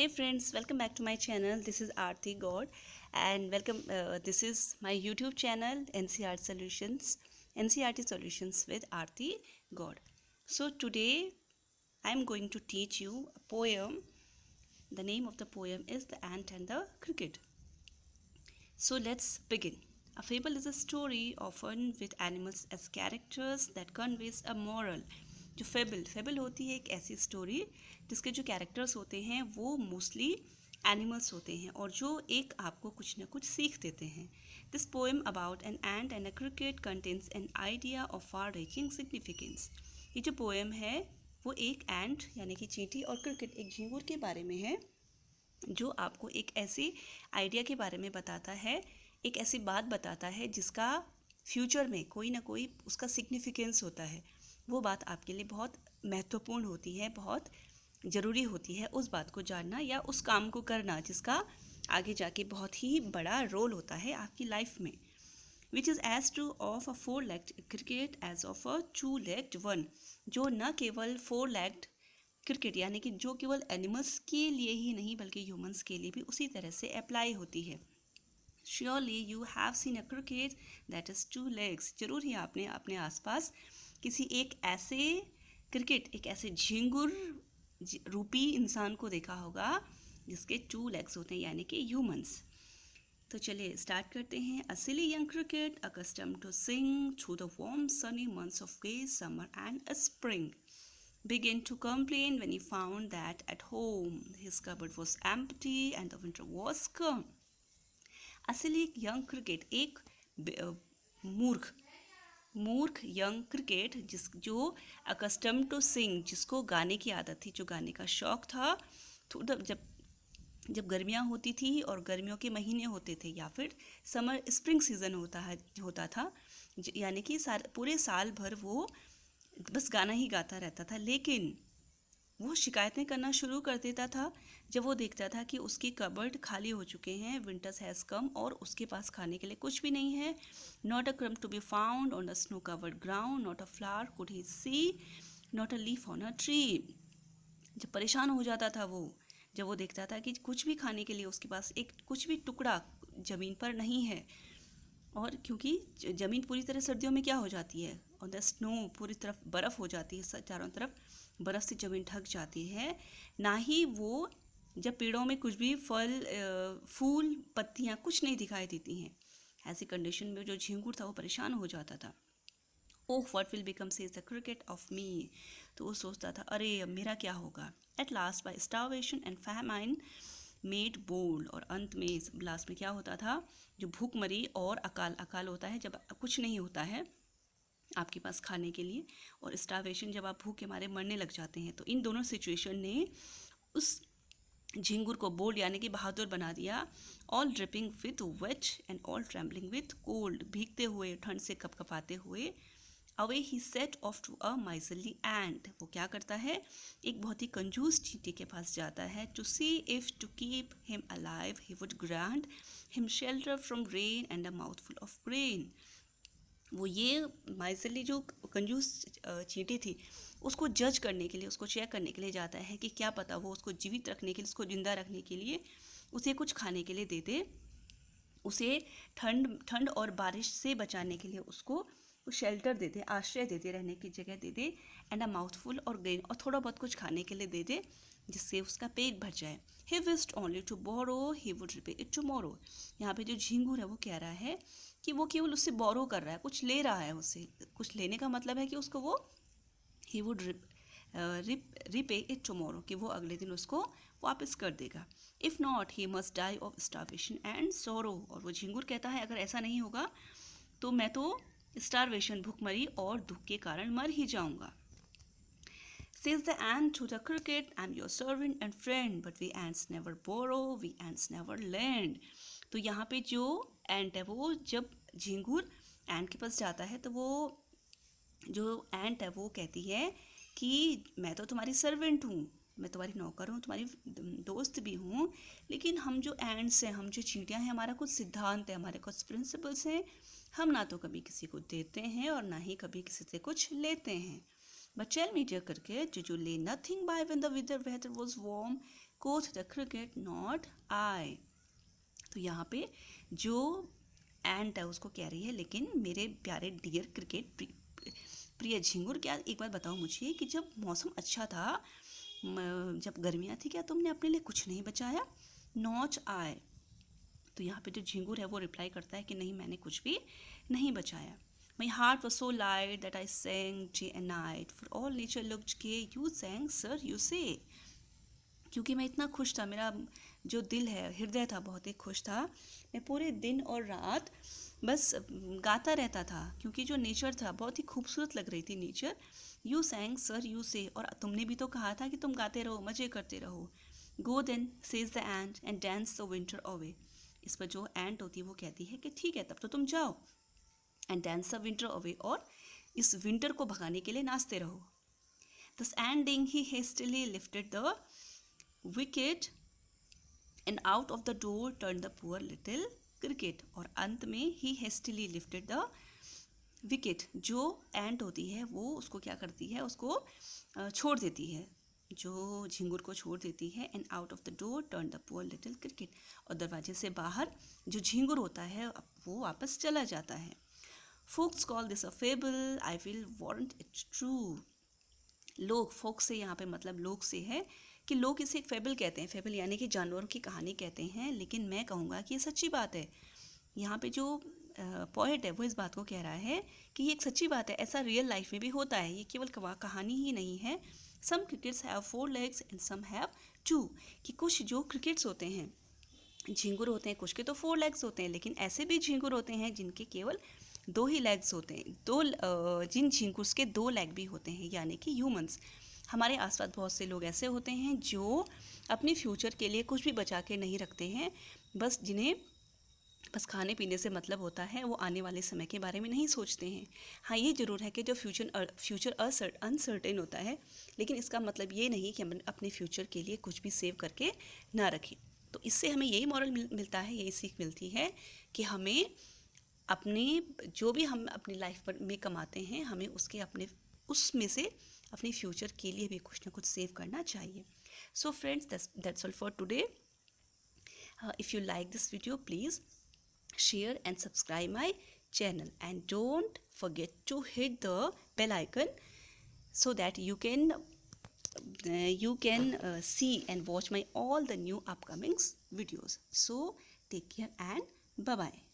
Hey friends, welcome back to my channel. This is Aarti God and welcome. This is my YouTube channel NCRT Solutions with Aarti God. So today I'm going to teach you a poem. The name of the poem is The Ant and the Cricket. So let's begin. A fable is a story often with animals as characters that conveys a moral. जो fable होती है एक ऐसी story जिसके जो characters होते हैं वो मोस्टली एनिमल्स होते हैं और जो एक आपको कुछ ना कुछ सीख देते हैं. This poem about an ant and a cricket contains an idea of far reaching significance. ये जो पोएम है वो एक एंट यानी कि चींटी और क्रिकेट एक झींगुर के बारे में है जो आपको एक ऐसी आइडिया के बारे में बताता है, एक ऐसी बात बताता है जिसका फ्यूचर में कोई ना कोई उसका सिग्निफिकेंस होता है. वो बात आपके लिए बहुत महत्वपूर्ण होती है, बहुत ज़रूरी होती है उस बात को जानना या उस काम को करना जिसका आगे जाके बहुत ही बड़ा रोल होता है आपकी लाइफ में. Which is as true of a 4-legged cricket as of a 2-legged one. जो न केवल 4-legged क्रिकेट यानी कि जो केवल एनिमल्स के लिए ही नहीं बल्कि ह्यूमंस के लिए भी उसी तरह से अप्लाई होती है. Surely you have seen a cricket that is 2 legs. जरूर ही आपने अपने आसपास किसी एक ऐसे क्रिकेट, एक ऐसे झिंगुर रूपी इंसान को देखा होगा जिसके 2 legs होते हैं यानी कि ह्यूमंस. तो चलिए स्टार्ट करते हैं. A silly young cricket accustomed to sing through the warm sunny months of May, summer and spring began to complain when he found that at home his cupboard was empty and the winter was come. A silly young cricket, एक मूर्ख young cricket जो accustomed to sing, जिसको गाने की आदत थी, जो गाने का शौक था, तो जब गर्मियाँ होती थी और गर्मियों के महीने होते थे या फिर समर स्प्रिंग सीज़न होता था यानी कि पूरे साल भर वो बस गाना ही गाता रहता था. लेकिन वो शिकायतें करना शुरू कर देता था जब वो देखता था कि उसकी कबर्ड खाली हो चुके हैं, विंटर्स हैज़ कम, और उसके पास खाने के लिए कुछ भी नहीं है. Not a crumb to be found on a snow covered ground, not a flower could he see, not a leaf on a tree. जब परेशान हो जाता था वो, जब वो देखता था कि कुछ भी खाने के लिए उसके पास एक कुछ भी टुकड़ा ज़मीन पर नहीं है, और क्योंकि ज़मीन पूरी तरह सर्दियों में क्या हो जाती है, और द स्नो पूरी तरफ बर्फ़ हो जाती है, चारों तरफ बर्फ़ से ज़मीन ढक जाती है. ना ही वो जब पेड़ों में कुछ भी फल, फूल, पत्तियाँ कुछ नहीं दिखाई देती हैं, ऐसी कंडीशन में जो झींगुर था वो परेशान हो जाता था. Oh what will become says the cricket of me. तो वो सोचता था अरे अब मेरा क्या होगा. At last by starvation and famine made bold. और अंत में लास्ट में क्या होता था, जो भूखमरी और अकाल होता है जब कुछ नहीं होता है आपके पास खाने के लिए, और स्टारवेशन जब आप भूख के मारे मरने लग जाते हैं. तो इन दोनों सिचुएशन ने उस झिंगुर को बोल्ड यानी कि बहादुर बना दिया. All dripping with wet and all trembling with cold. भीगते हुए, ठंड से कपकपाते हुए. Away he set off to a miserly ant. वो क्या करता है, एक बहुत ही कंजूस चींटी के पास जाता है. To see if to keep him alive he would grant him shelter from rain and a mouthful of grain. वो ये माइजरली जो कंजूस चींटी थी उसको जज करने के लिए, उसको चेक करने के लिए जाता है कि क्या पता वो उसको जीवित रखने के लिए, उसको जिंदा रखने के लिए उसे कुछ खाने के लिए दे दे, उसे ठंड और बारिश से बचाने के लिए उसको शेल्टर दे दे, आश्रय दे दे, रहने की जगह दे दे, एंड अ माउथफुल और ग्रेन, और थोड़ा बहुत कुछ खाने के लिए दे दे जिससे उसका पेट भर जाए. He wished only to borrow he would repay it tomorrow. यहाँ पे जो झींगुर है वो कह रहा है कि वो केवल उससे बोरो कर रहा है, कुछ ले रहा है उससे. कुछ लेने का मतलब है कि उसको वो he would repay it tomorrow, कि वो अगले दिन उसको वापस कर देगा. If not he must die of starvation and sorrow. और वो झिंगुर कहता है अगर ऐसा नहीं होगा तो मैं तो स्टारवेशन, भूखमरी और दुख के कारण मर ही जाऊंगा. Says the ant to the cricket, I'm your servant and friend, but we ants never borrow, we ants never lend. तो यहाँ पे जो एंट है वो जब झिंगुर एंट के पास जाता है तो वो जो एंट है वो कहती है कि मैं तो तुम्हारी सर्वेंट हूँ, मैं तुम्हारी नौकर हूँ, तुम्हारी दोस्त भी हूँ, लेकिन हम जो एंट्स हैं, हम जो चींटियाँ हैं, हमारा कुछ सिद्धांत है, हमारे कुछ प्रिंसिपल्स हैं. हम ना तो कभी किसी को देते हैं और ना ही कभी किसी से कुछ लेते हैं. But tell me, dear cricket, did you lay nothing by when the weather was warm? Quoth the cricket, not I. तो यहाँ पे जो एंट है उसको कह रही है, लेकिन मेरे प्यारे डियर क्रिकेट प्रिय झिंगुर, क्या एक बार बताओ मुझे कि जब मौसम अच्छा था, जब गर्मियाँ थी, क्या तुमने अपने लिए कुछ नहीं बचाया? Not I. तो यहाँ पे जो झिंगुर है वो रिप्लाई करता है कि नहीं, मैंने कुछ भी नहीं बचाया. My heart was so light that I sang day and night. For all nature looked gay, you sang, sir, you say. क्योंकि मैं इतना खुश था, मेरा जो दिल है, हृदय था, बहुत ही खुश था. मैं पूरे दिन और रात बस गाता रहता था, क्योंकि जो नेचर था बहुत ही खूबसूरत लग रही थी नेचर. यू सैंग सर यू से, और तुमने भी तो कहा था कि तुम गाते रहो, मज़े करते रहो. Go then says the ant and dance the winter away. इस पर जो एंट होती है वो कहती है कि ठीक है, तब तो तुम जाओ and dance the winter away, और इस विंटर को भगाने के लिए नाचते रहो. Thus ending, he hastily lifted the wicket and out of the door turned the poor little cricket. और अंत में he hastily lifted the wicket, जो एंट होती है वो उसको क्या करती है, उसको छोड़ देती है, जो झिंगुर को छोड़ देती है. And out of the door turn the poor little cricket, और दरवाजे से बाहर जो झिंगुर होता है वो वापस चला जाता है. Folks call this a fable, I will warrant it true. लोग, फोक्स से यहाँ पे मतलब लोग से है कि लोग इसे एक फेबल कहते हैं. फेबल यानी कि जानवरों की कहानी कहते हैं, लेकिन मैं कहूँगा कि ये सच्ची बात है. यहाँ पे जो पोएट है वो इस बात को कह रहा है कि ये एक सच्ची बात है, ऐसा रियल लाइफ में भी होता है, ये केवल कहानी ही नहीं है. Some crickets have 4 legs and some have 2. कि कुछ जो क्रिकेट्स होते हैं, झिंगुर होते हैं, कुछ के तो 4 legs होते हैं, लेकिन ऐसे भी झिंगुर होते हैं जिनके केवल 2 ही लेग्स होते हैं. जिन झिंगुर्स के 2 लेग भी होते हैं, यानी कि ह्यूमंस. हमारे आसपास बहुत से लोग ऐसे होते हैं जो अपने फ्यूचर के लिए कुछ भी बचा के नहीं रखते हैं, जिन्हें बस खाने पीने से मतलब होता है, वो आने वाले समय के बारे में नहीं सोचते हैं. हाँ, ये ज़रूर है कि जो फ्यूचर अनसर्टेन होता है, लेकिन इसका मतलब ये नहीं कि हम अपने फ्यूचर के लिए कुछ भी सेव करके ना रखें. तो इससे हमें यही मॉरल मिलता है, यही सीख मिलती है कि हमें अपने जो भी हम अपनी लाइफ में कमाते हैं, हमें उसमें से अपने फ्यूचर के लिए भी कुछ ना कुछ सेव करना चाहिए. So friends, that's all for today. If you like this video, please share and subscribe my channel, and don't forget to hit the bell icon so that you can see and watch my all the new upcoming videos. So take care and bye bye.